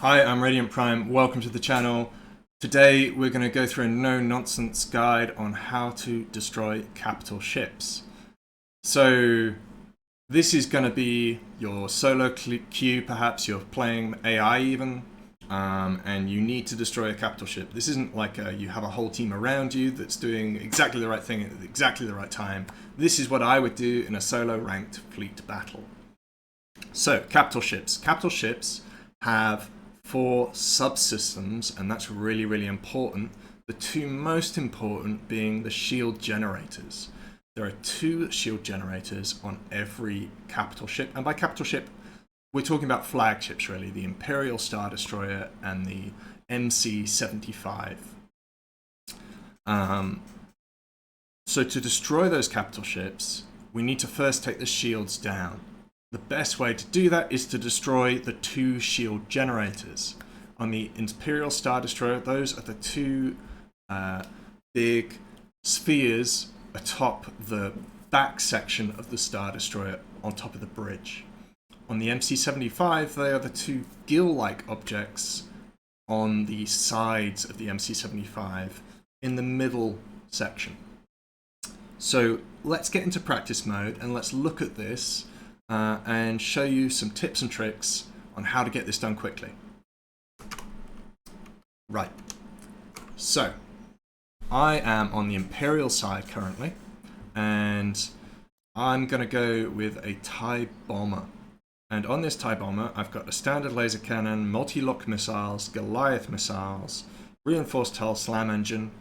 Hi, I'm Radiant Prime. Welcome to the channel. Today we're going to go through a no-nonsense guide on how to destroy capital ships. So this is going to be your solo queue, perhaps you're playing AI even, and you need to destroy a capital ship. This isn't like you have a whole team around you that's doing exactly the right thing at exactly the right time. This is what I would do in a solo ranked fleet battle. So capital ships. Capital ships have 4 subsystems, and that's really, really important. The 2 most important being the shield generators. There are 2 shield generators on every capital ship, and by capital ship, we're talking about flagships really, the Imperial Star Destroyer and the MC-75. So to destroy those capital ships, we need to first take the shields down. The best way to do that is to destroy the 2 shield generators. On the Imperial Star Destroyer, those are the 2 big spheres atop the back section of the Star Destroyer on top of the bridge. On the MC-75, they are the 2 gill-like objects on the sides of the MC-75 in the middle section. So let's get into practice mode and let's look at this and show you some tips and tricks on how to get this done quickly. Right, so I am on the Imperial side currently, and I'm going to go with a TIE bomber. And on this TIE bomber, I've got a standard laser cannon, multi-lock missiles, Goliath missiles, reinforced hull slam engine,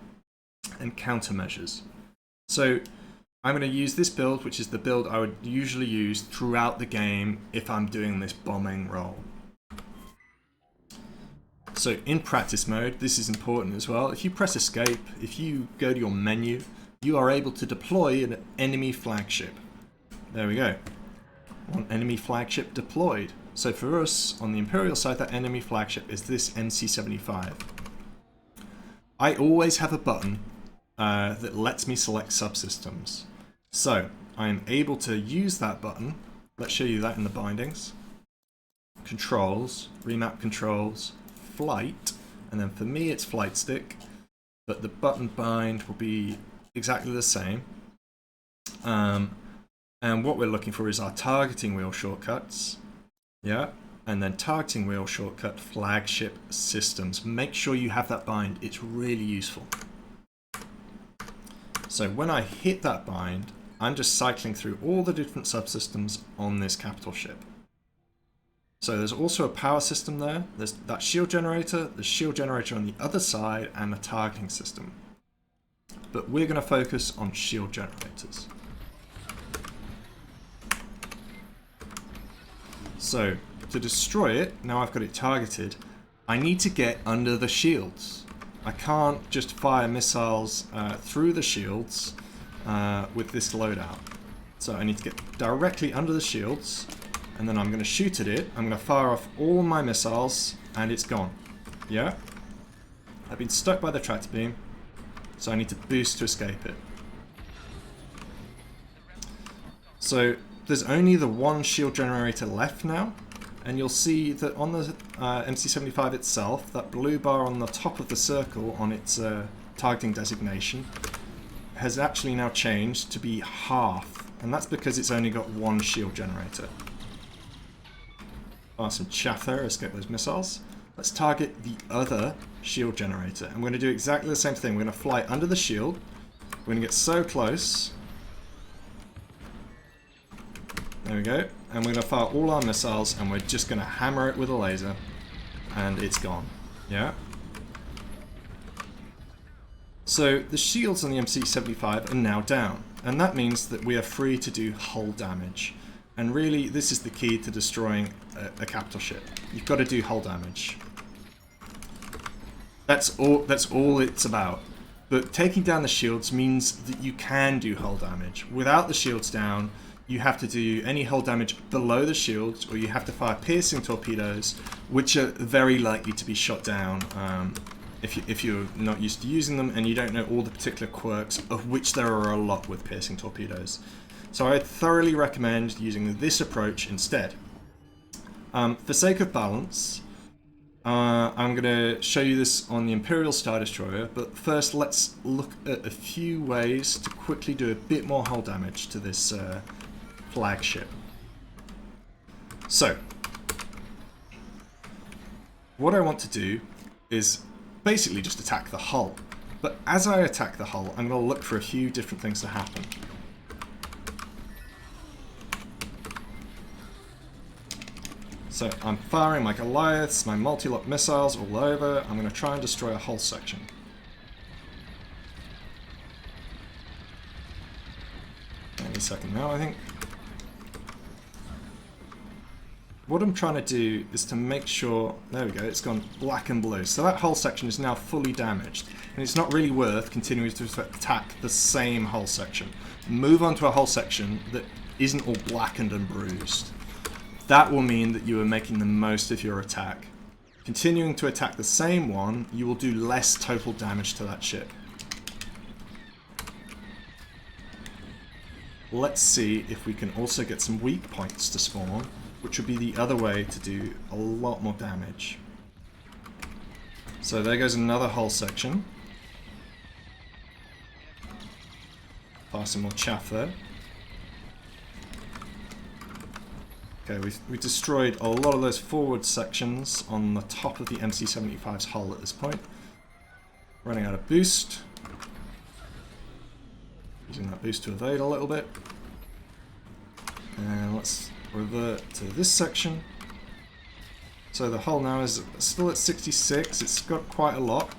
and countermeasures. So I'm going to use this build, which is the build I would usually use throughout the game if I'm doing this bombing role. So in practice mode, this is important as well. If you press escape, if you go to your menu, you are able to deploy an enemy flagship. There we go. One enemy flagship deployed. So for us, on the Imperial side, that enemy flagship is this MC-75. I always have a button that lets me select subsystems. So I am able to use that button. Let's show you that in the bindings. Controls, remap controls, flight, and then for me it's flight stick, but the button bind will be exactly the same. And what we're looking for is our targeting wheel shortcuts. Yeah, and then targeting wheel shortcut flagship systems. Make sure you have that bind, it's really useful. So when I hit that bind, I'm just cycling through all the different subsystems on this capital ship. So there's also a power system there, there's that shield generator, the shield generator on the other side, and a targeting system. But we're going to focus on shield generators. So to destroy it, now I've got it targeted, I need to get under the shields. I can't just fire missiles through the shields with this loadout. So I need to get directly under the shields, and then I'm going to shoot at it. I'm going to fire off all my missiles, and it's gone. Yeah? I've been stuck by the tractor beam, so I need to boost to escape it. So there's only the 1 shield generator left now, and you'll see that on the MC-75 itself, that blue bar on the top of the circle on its targeting designation has actually now changed to be half, and that's because it's only got 1 shield generator. Fire some chaff there, escape those missiles. Let's target the other shield generator, and we're going to do exactly the same thing. We're going to fly under the shield, we're going to get so close. There we go, and we're going to fire all our missiles, and we're just going to hammer it with a laser, and it's gone. Yeah? So the shields on the MC-75 are now down, and that means that we are free to do hull damage. And really, this is the key to destroying a capital ship. You've got to do hull damage. That's all it's about. But taking down the shields means that you can do hull damage. Without the shields down, you have to do any hull damage below the shields, or you have to fire piercing torpedoes, which are very likely to be shot down if you're not used to using them and you don't know all the particular quirks, of which there are a lot with piercing torpedoes. So I thoroughly recommend using this approach instead. For sake of balance, I'm going to show you this on the Imperial Star Destroyer, but first let's look at a few ways to quickly do a bit more hull damage to this flagship. So, what I want to do is basically just attack the hull. But as I attack the hull, I'm going to look for a few different things to happen. So I'm firing my Goliaths, my multi-lock missiles all over. I'm going to try and destroy a hull section. Any second now, I think. What I'm trying to do is to make sure, there we go, it's gone black and blue. So that hull section is now fully damaged. And it's not really worth continuing to attack the same hull section. Move on to a hull section that isn't all blackened and bruised. That will mean that you are making the most of your attack. Continuing to attack the same one, you will do less total damage to that ship. Let's see if we can also get some weak points to spawn, which would be the other way to do a lot more damage. So there goes another hull section. Fire some more chaff there. Okay, we've destroyed a lot of those forward sections on the top of the MC-75's hull at this point. Running out of boost. Using that boost to evade a little bit. And let's revert to this section. So the hull now is still at 66. It's got quite a lot.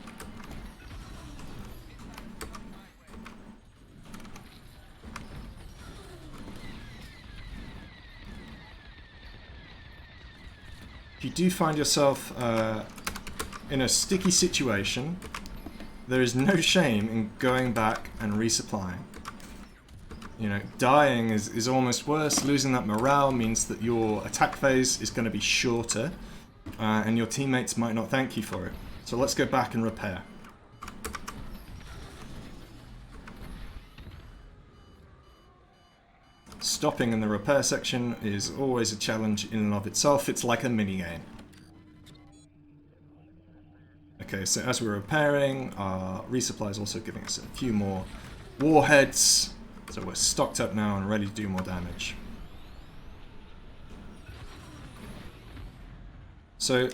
If you do find yourself in a sticky situation, there is no shame in going back and resupplying. You know, dying is almost worse. Losing that morale means that your attack phase is going to be shorter, and your teammates might not thank you for it. So let's go back and repair. Stopping in the repair section is always a challenge in and of itself. It's like a mini-game. Okay, so as we're repairing, our resupply is also giving us a few more warheads. So we're stocked up now and ready to do more damage. So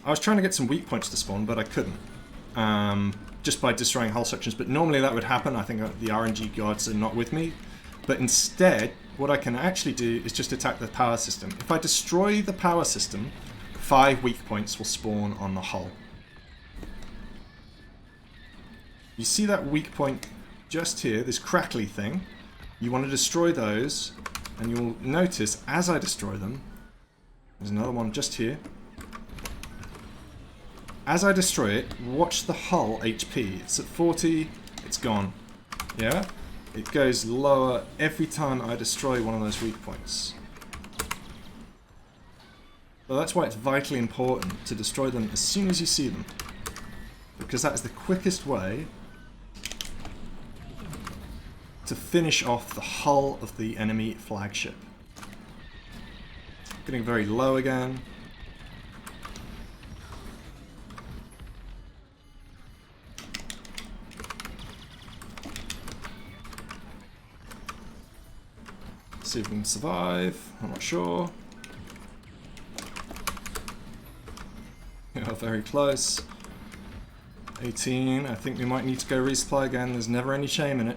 I was trying to get some weak points to spawn, but I couldn't. Just by destroying hull sections, but normally that would happen. I think the RNG gods are not with me. But instead, what I can actually do is just attack the power system. If I destroy the power system, 5 weak points will spawn on the hull. You see that weak point just here, this crackly thing? You want to destroy those, and you'll notice as I destroy them, there's another one just here. As I destroy it, watch the hull HP. It's at 40, it's gone. Yeah? It goes lower every time I destroy one of those weak points. So that's why it's vitally important to destroy them as soon as you see them. Because that is the quickest way to finish off the hull of the enemy flagship. Getting very low again. See if we can survive. I'm not sure. Yeah, very close. 18. I think we might need to go resupply again. There's never any shame in it.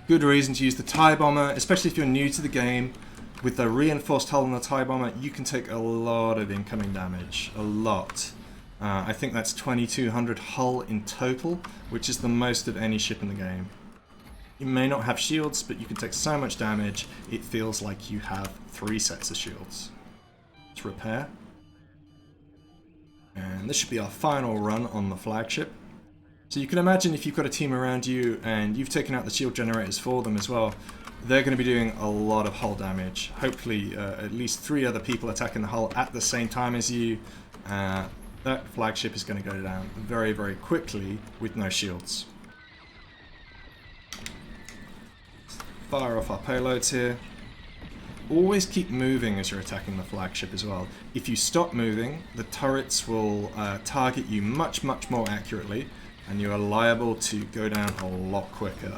Good reason to use the TIE Bomber, especially if you're new to the game. With the reinforced hull and the TIE Bomber, you can take a lot of incoming damage. A lot. I think that's 2200 hull in total, which is the most of any ship in the game. You may not have shields, but you can take so much damage, it feels like you have 3 sets of shields. Let's repair. And this should be our final run on the flagship. So you can imagine if you've got a team around you and you've taken out the shield generators for them as well, they're going to be doing a lot of hull damage. Hopefully at least 3 other people attacking the hull at the same time as you. That flagship is going to go down very, very quickly with no shields. Fire off our payloads here. always keep moving as you're attacking the flagship as well. If you stop moving, the turrets will target you much more accurately, and you are liable to go down a lot quicker,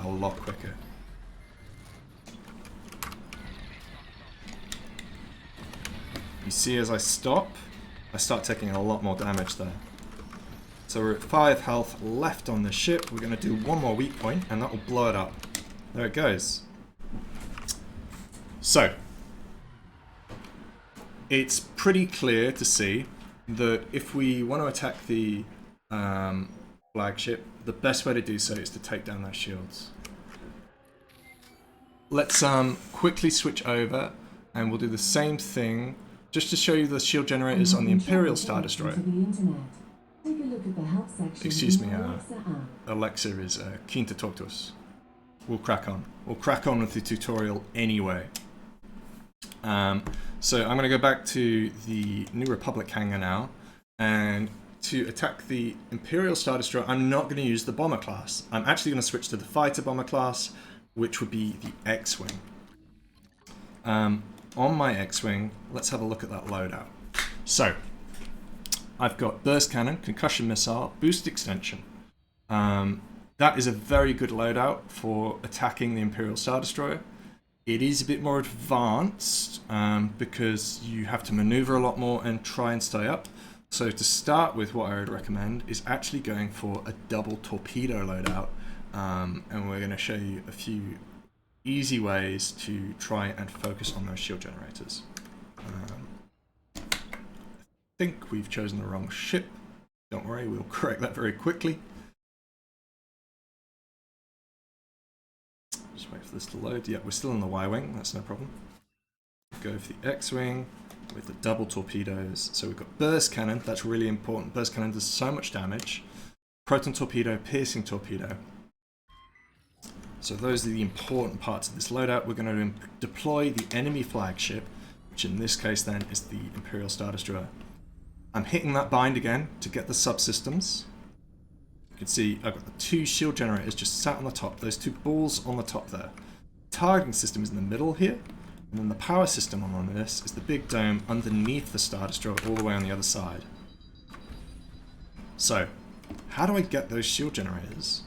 You see, as I stop, I start taking a lot more damage there. So we're at 5 health left on the ship. We're going to do one more weak point, and that will blow it up. There it goes. So, it's pretty clear to see that if we want to attack the flagship, the best way to do so is to take down those shields. Let's quickly switch over, and we'll do the same thing, just to show you the shield generators on the Imperial Star Destroyer. Excuse me, Alexa is keen to talk to us. We'll crack on. We'll crack on with the tutorial anyway. So I'm going to go back to the New Republic hangar now, and to attack the Imperial Star Destroyer, I'm not going to use the bomber class. I'm actually going to switch to the fighter bomber class, which would be the X-Wing. On my X-Wing, let's have a look at that loadout. So, I've got burst cannon, concussion missile, boost extension. That is a very good loadout for attacking the Imperial Star Destroyer. It is a bit more advanced because you have to maneuver a lot more and try and stay up. So to start with, what I would recommend is actually going for a double torpedo loadout, and we're going to show you a few easy ways to try and focus on those shield generators. I think we've chosen the wrong ship. Don't worry, we'll correct that very quickly. Just wait for this to load. Yeah, we're still in the Y-Wing, that's no problem. Go for the X-Wing with the double torpedoes. So we've got burst cannon, that's really important. Burst cannon does so much damage. Proton torpedo, piercing torpedo. So those are the important parts of this loadout. We're going to deploy the enemy flagship, which in this case then is the Imperial Star Destroyer. I'm hitting that bind again to get the subsystems. You can see I've got the 2 shield generators just sat on the top, those 2 balls on the top there. The targeting system is in the middle here, and then the power system on this is the big dome underneath the Star Destroyer all the way on the other side. So, how do I get those shield generators?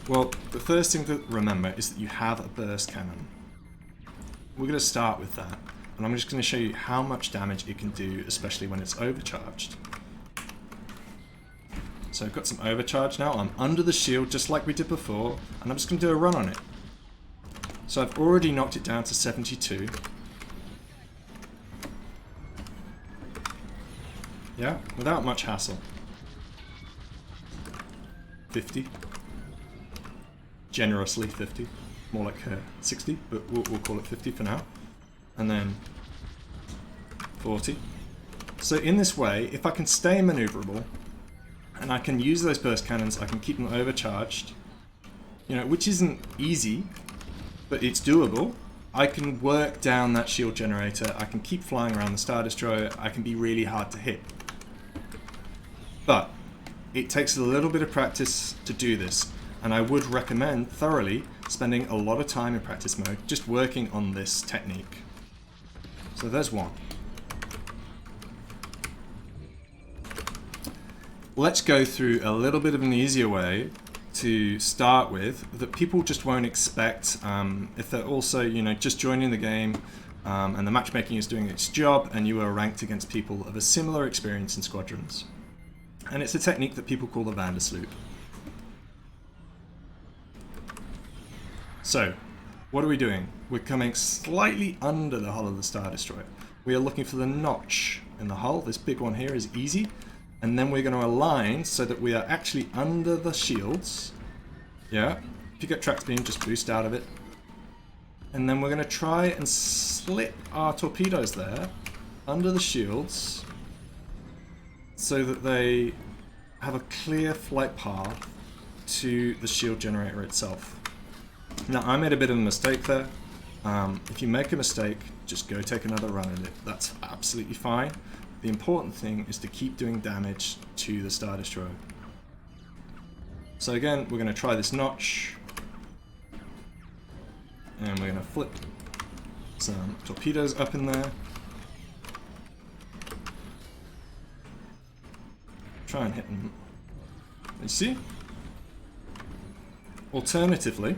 Well, the first thing to remember is that you have a burst cannon. We're going to start with that, and I'm just going to show you how much damage it can do, especially when it's overcharged. So I've got some overcharge now. I'm under the shield just like we did before, and I'm just going to do a run on it. So I've already knocked it down to 72. Yeah, without much hassle. 50. Generously 50. More like 60, but we'll call it 50 for now. And then 40. So in this way, if I can stay maneuverable, and I can use those burst cannons, I can keep them overcharged, you know, which isn't easy, but it's doable. I can work down that shield generator, I can keep flying around the Star Destroyer, I can be really hard to hit. But it takes a little bit of practice to do this, and I would recommend thoroughly spending a lot of time in practice mode just working on this technique. So there's one. Let's go through a little bit of an easier way to start with that people just won't expect if they're also, you know, just joining the game and the matchmaking is doing its job and you are ranked against people of a similar experience in Squadrons. And it's a technique that people call the Vandersloop. So, what are we doing? We're coming slightly under the hull of the Star Destroyer. We are looking for the notch in the hull. This big one here is easy. And then we're going to align so that we are actually under the shields. Yeah, if you get tracked beam, just boost out of it. And then we're going to try and slip our torpedoes there under the shields so that they have a clear flight path to the shield generator itself. Now, I made a bit of a mistake there. If you make a mistake, just go take another run at it. That's absolutely fine. The important thing is to keep doing damage to the Star Destroyer. So again, we're going to try this notch. And we're going to flip some torpedoes up in there. Try and hit them. You see? Alternatively,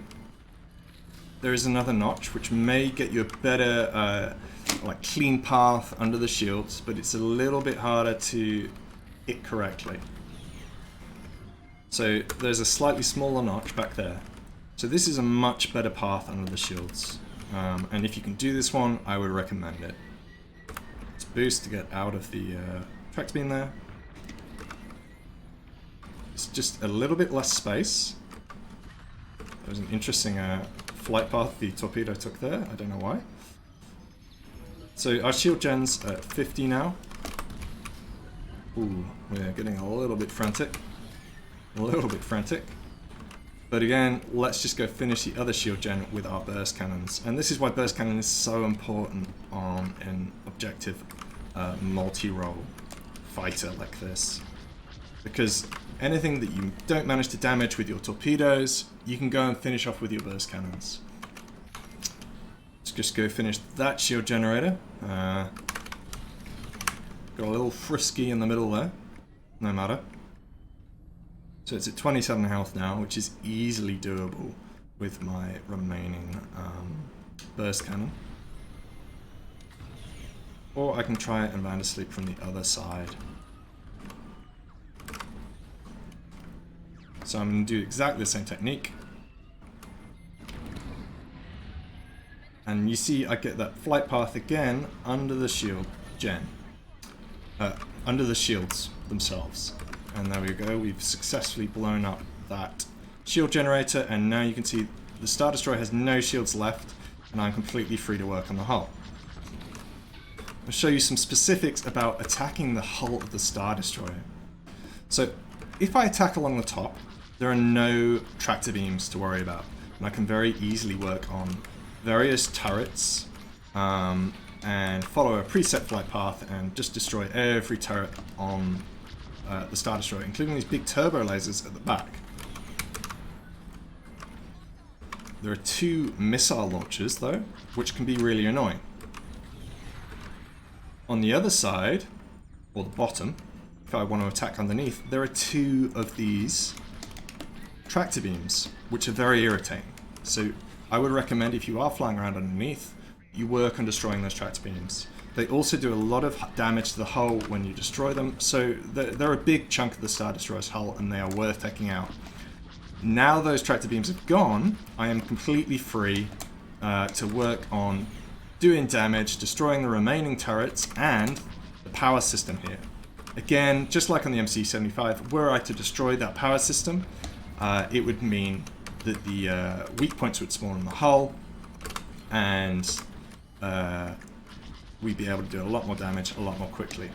there is another notch which may get you a better like clean path under the shields, but it's a little bit harder to hit correctly. So there's a slightly smaller notch back there. So this is a much better path under the shields. And if you can do this one, I would recommend it. Let's boost to get out of the track beam there. It's just a little bit less space. There was an interesting flight path the torpedo took there. I don't know why. So our shield gen's at 50 now. Ooh, we're getting a little bit frantic. A little bit frantic. But again, let's just go finish the other shield gen with our burst cannons. And this is why burst cannon is so important on an objective multi-role fighter like this. Because anything that you don't manage to damage with your torpedoes, you can go and finish off with your burst cannons. Let's just go finish that shield generator. Got a little frisky in the middle there. No matter. So it's at 27 health now, which is easily doable with my remaining burst cannon. Or I can try and land asleep from the other side. So I'm going to do exactly the same technique. And you see I get that flight path again under the shield gen. Under the shields themselves. And there we go, we've successfully blown up that shield generator, and now you can see the Star Destroyer has no shields left, and I'm completely free to work on the hull. I'll show you some specifics about attacking the hull of the Star Destroyer. So, if I attack along the top, there are no tractor beams to worry about, and I can very easily work on various turrets, and follow a preset flight path and just destroy every turret on the Star Destroyer, including these big turbo lasers at the back. There are 2 missile launchers though, which can be really annoying. On the other side, or the bottom, if I want to attack underneath, there are 2 of these tractor beams, which are very irritating. So I would recommend, if you are flying around underneath, you work on destroying those tractor beams. They also do a lot of damage to the hull when you destroy them, so they're a big chunk of the Star Destroyer's hull, and they are worth taking out. Now those tractor beams have gone, I am completely free to work on doing damage, destroying the remaining turrets, and the power system here. Again, just like on the MC-75, were I to destroy that power system, it would mean that the weak points would spawn in the hull, and we'd be able to do a lot more damage a lot more quickly.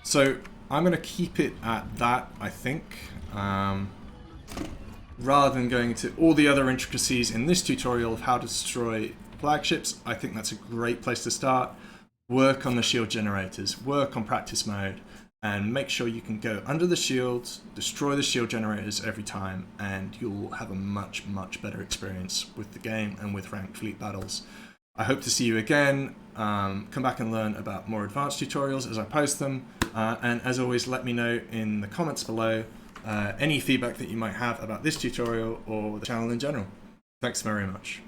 So I'm going to keep it at that, I think. Rather than going into all the other intricacies in this tutorial of how to destroy flagships, I think that's a great place to start. Work on the shield generators, work on practice mode, and make sure you can go under the shields, destroy the shield generators every time, and you'll have a much, much better experience with the game and with ranked fleet battles. I hope to see you again. Come back and learn about more advanced tutorials as I post them. And as always, let me know in the comments below any feedback that you might have about this tutorial or the channel in general. Thanks very much.